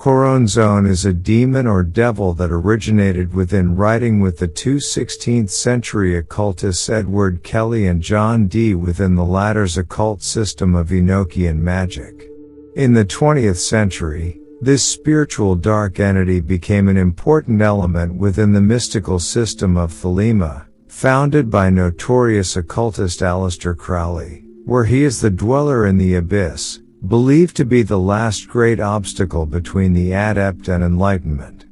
Coronzon is a demon or devil that originated within writing with the two 16th century occultists Edward Kelley and John Dee within the latter's occult system of Enochian magic. In the 20th century, this spiritual dark entity became an important element within the mystical system of Thelema, founded by notorious occultist Aleister Crowley, where he is the dweller in the abyss, believed to be the last great obstacle between the adept and enlightenment.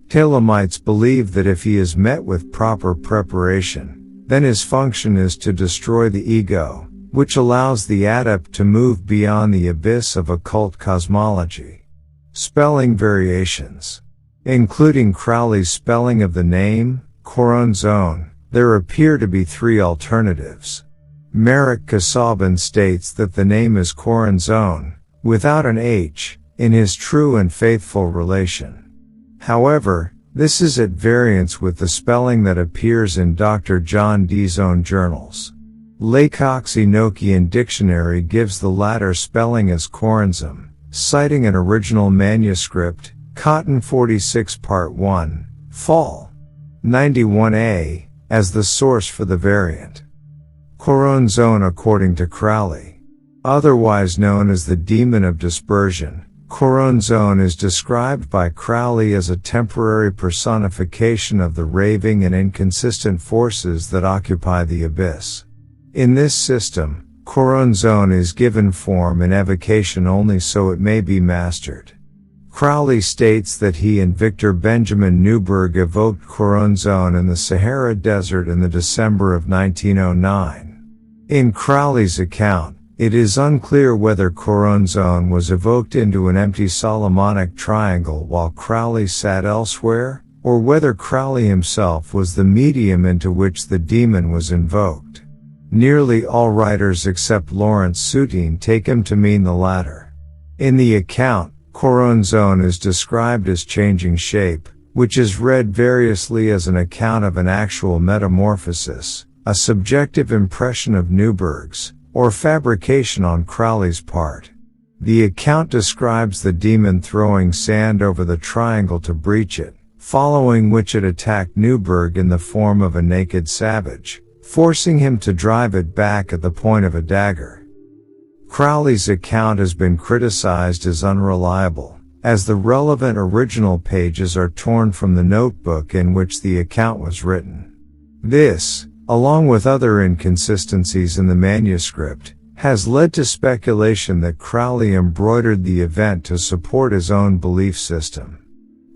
Thelemites believe that if he is met with proper preparation, then his function is to destroy the ego, which allows the adept to move beyond the abyss of occult cosmology. Spelling variations. Including Crowley's spelling of the name, Coronzon, there appear to be three alternatives. Marek Kasabin states that the name is Coronzon, without an H, in his true and faithful relation. However, this is at variance with the spelling that appears in Dr. John Dee's own journals. Laycock's Enochian dictionary gives the latter spelling as Coronzon, citing an original manuscript, Cotton 46 Part 1, Fall 91a, as the source for the variant. Coronzon according to Crowley. Otherwise known as the demon of dispersion, Coronzon is described by Crowley as a temporary personification of the raving and inconsistent forces that occupy the abyss. In this system, Coronzon is given form in evocation only so it may be mastered. Crowley states that he and Victor Benjamin Newberg evoked Coronzon in the Sahara Desert in the December of 1909. In Crowley's account, it is unclear whether Coronzon was evoked into an empty Solomonic triangle while Crowley sat elsewhere, or whether Crowley himself was the medium into which the demon was invoked. Nearly all writers except Lawrence Soutine take him to mean the latter. In the account, Coronzon is described as changing shape, which is read variously as an account of an actual metamorphosis, a subjective impression of Newberg's, or fabrication on Crowley's part. The account describes the demon throwing sand over the triangle to breach it, following which it attacked Newberg in the form of a naked savage, forcing him to drive it back at the point of a dagger. Crowley's account has been criticized as unreliable, as the relevant original pages are torn from the notebook in which the account was written. This, along with other inconsistencies in the manuscript, has led to speculation that Crowley embroidered the event to support his own belief system.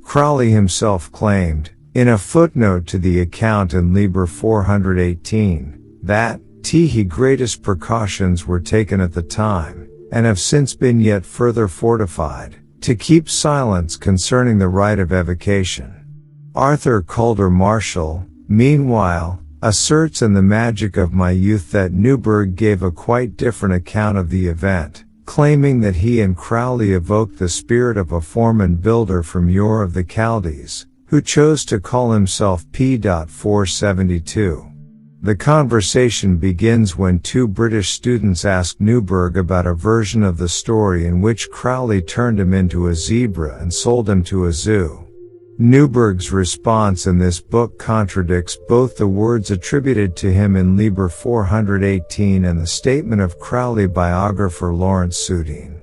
Crowley himself claimed, in a footnote to the account in Liber 418, that the greatest precautions were taken at the time, and have since been yet further fortified, to keep silence concerning the rite of evocation. Arthur Calder Marshall, meanwhile, asserts in The Magic of My Youth that Newberg gave a quite different account of the event, claiming that he and Crowley evoked the spirit of a foreman builder from Ur of the Chaldees, who chose to call himself P.472. The conversation begins when two British students ask Newberg about a version of the story in which Crowley turned him into a zebra and sold him to a zoo. Newberg's response in this book contradicts both the words attributed to him in Liber 418 and the statement of Crowley biographer Lawrence Soutine.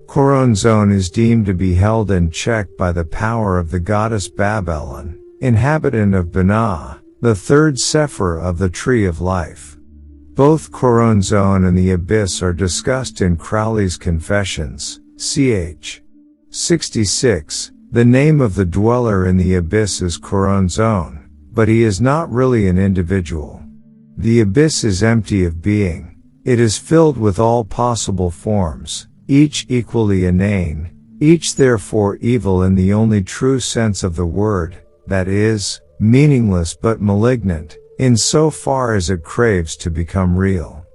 Coronzon is deemed to be held in check by the power of the goddess Babylon, inhabitant of Binah, the third Sephir of the Tree of Life. Both Coronzon and the Abyss are discussed in Crowley's Confessions, ch. 66. The name of the dweller in the abyss is Coronzon, but he is not really an individual. The abyss is empty of being. It is filled with all possible forms, each equally inane, each therefore evil in the only true sense of the word, that is, meaningless but malignant, in so far as it craves to become real.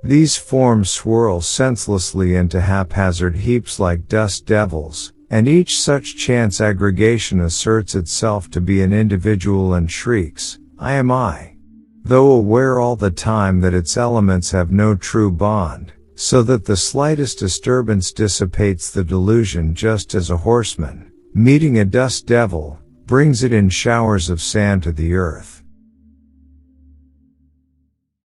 These forms swirl senselessly into haphazard heaps like dust devils, and each such chance aggregation asserts itself to be an individual and shrieks, "I am I." Though aware all the time that its elements have no true bond, so that the slightest disturbance dissipates the delusion, just as a horseman, meeting a dust devil, brings it in showers of sand to the earth.